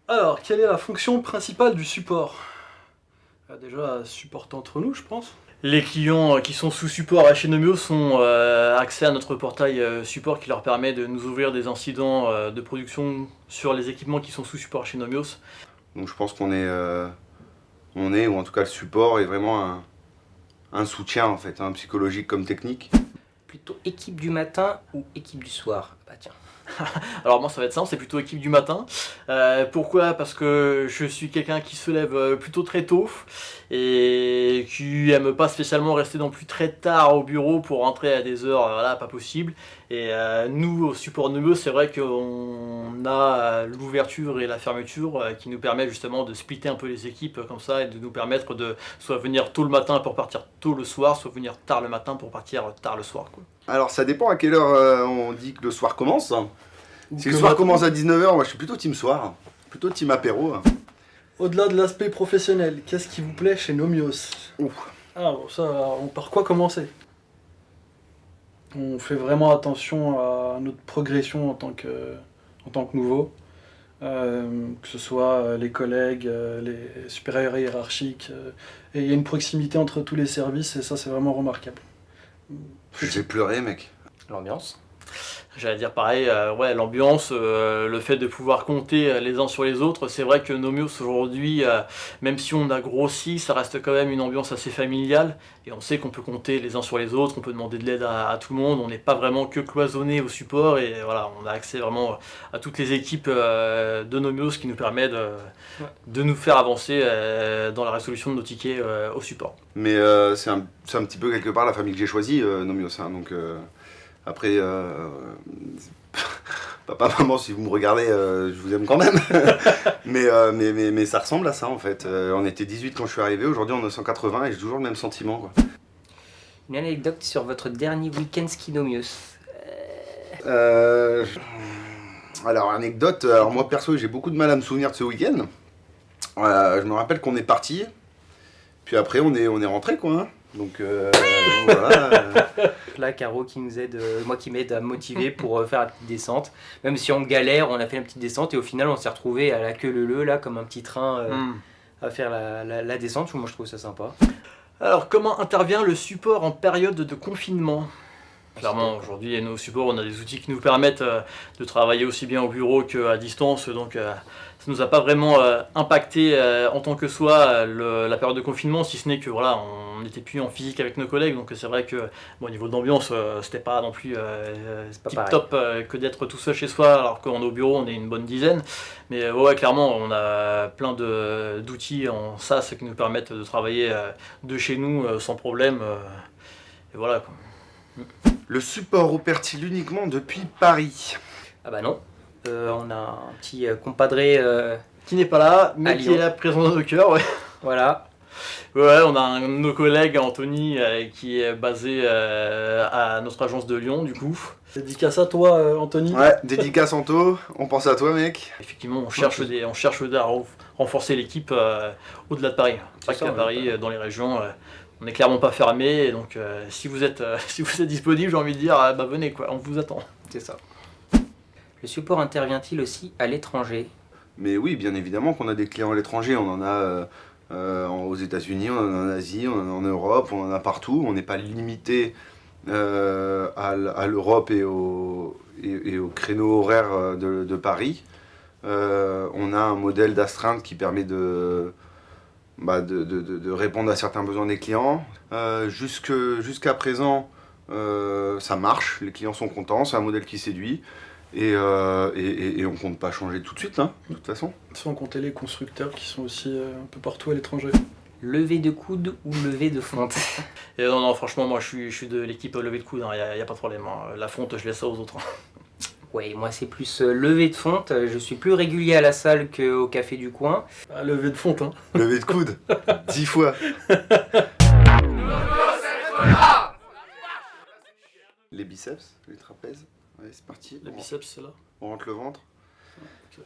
Alors, quelle est la fonction principale du support? Déjà, supporter entre nous, je pense. Les clients qui sont sous support chez Nomios ont accès à notre portail support qui leur permet de nous ouvrir des incidents de production sur les équipements qui sont sous support chez Nomios. Donc je pense qu'on est, ou en tout cas le support est vraiment un soutien en fait, hein, psychologique comme technique. Plutôt équipe du matin ou équipe du soir? Bah tiens. Alors moi ça va être simple, c'est plutôt équipe du matin. Pourquoi? Parce que je suis quelqu'un qui se lève plutôt très tôt et qui aime pas spécialement rester non plus très tard au bureau pour rentrer à des heures voilà, pas possible. Et nous au support Nomios, c'est vrai qu'on a l'ouverture et la fermeture qui nous permet justement de splitter un peu les équipes comme ça et de nous permettre de soit venir tôt le matin pour partir tôt le soir, soit venir tard le matin pour partir tard le soir, quoi. Alors ça dépend à quelle heure on dit que le soir commence. Si le soir commence à 19h, moi je suis plutôt team soir, plutôt team apéro. Au-delà de l'aspect professionnel, qu'est-ce qui vous plaît chez Nomios? Ah bon, ça, par quoi commencer? On fait vraiment attention à notre progression en tant que nouveau. Que ce soit les collègues, les supérieurs hiérarchiques. Et il y a une proximité entre tous les services et ça c'est vraiment remarquable. Je vais pleurer mec. L'ambiance. J'allais dire pareil, ouais, l'ambiance, le fait de pouvoir compter les uns sur les autres. C'est vrai que Nomios aujourd'hui, même si on a grossi, ça reste quand même une ambiance assez familiale. Et on sait qu'on peut compter les uns sur les autres, on peut demander de l'aide à tout le monde. On n'est pas vraiment que cloisonné au support. Et voilà, on a accès vraiment à toutes les équipes de Nomios qui nous permettent de nous faire avancer dans la résolution de nos tickets au support. Mais c'est un petit peu quelque part la famille que j'ai choisie, Nomios. Hein, donc après, papa, maman, si vous me regardez, je vous aime quand même. mais ça ressemble à ça en fait. On était 18 quand je suis arrivé, aujourd'hui on est 180 et j'ai toujours le même sentiment, quoi. Une anecdote sur votre dernier week-end ski Nomios. Alors, anecdote, alors moi perso, j'ai beaucoup de mal à me souvenir de ce week-end. Je me rappelle qu'on est parti, puis après on est rentré, quoi. Hein. Donc voilà. Là, Caro qui nous aide, moi qui m'aide à me motiver pour faire la petite descente. Même si on galère, on a fait la petite descente et au final on s'est retrouvé à la queue leu là comme un petit train à faire la descente. Moi je trouve ça sympa. Alors comment intervient le support en période de confinement? Clairement, aujourd'hui, nos supports, on a des outils qui nous permettent de travailler aussi bien au bureau qu'à distance, donc ça nous a pas vraiment impacté en tant que soi la période de confinement, si ce n'est que voilà, on n'était plus en physique avec nos collègues, donc c'est vrai que bon, au niveau de l'ambiance, c'était pas non plus tip top que d'être tout seul chez soi, alors qu'on est au bureau, on est une bonne dizaine, mais ouais, clairement, on a plein d'outils en SaaS qui nous permettent de travailler de chez nous sans problème, et voilà quoi. Le support opère-t-il uniquement depuis Paris? Ah bah non, on a un petit compadré qui n'est pas là, mais qui est là présent dans nos cœurs, ouais. Voilà. Ouais, on a un de nos collègues, Anthony, qui est basé à notre agence de Lyon, du coup. Dédicace à toi, Anthony. Ouais, dédicace Anto, on pense à toi, mec. Effectivement, on cherche à renforcer l'équipe au-delà de Paris. Pas qu'à Paris, dans les régions. On n'est clairement pas fermé, donc si vous êtes disponible, j'ai envie de dire, bah venez quoi, on vous attend. C'est ça. Le support intervient-il aussi à l'étranger? Mais oui, bien évidemment qu'on a des clients à l'étranger, on en a aux États-Unis, on en a en Asie, on en a en Europe, on en a partout. On n'est pas limité à l'Europe et au créneau horaire de Paris. On a un modèle d'astreinte qui permet de répondre à certains besoins des clients. Jusqu'à présent, ça marche, les clients sont contents, c'est un modèle qui séduit. Et on compte pas changer tout de suite, hein, de toute façon. Sans compter les constructeurs qui sont aussi un peu partout à l'étranger. Lever de coude ou lever de fonte? Et non, franchement, moi je suis de l'équipe lever de coude, y a pas de problème. Hein. La fonte, je laisse ça aux autres. Ouais, moi c'est plus lever de fonte. Je suis plus régulier à la salle qu'au café du coin. Ah, lever de fonte, hein. Lever de coude, 10 fois. Les biceps, les trapèzes. Ouais, c'est parti. Les biceps, c'est là. On rentre le ventre. Okay.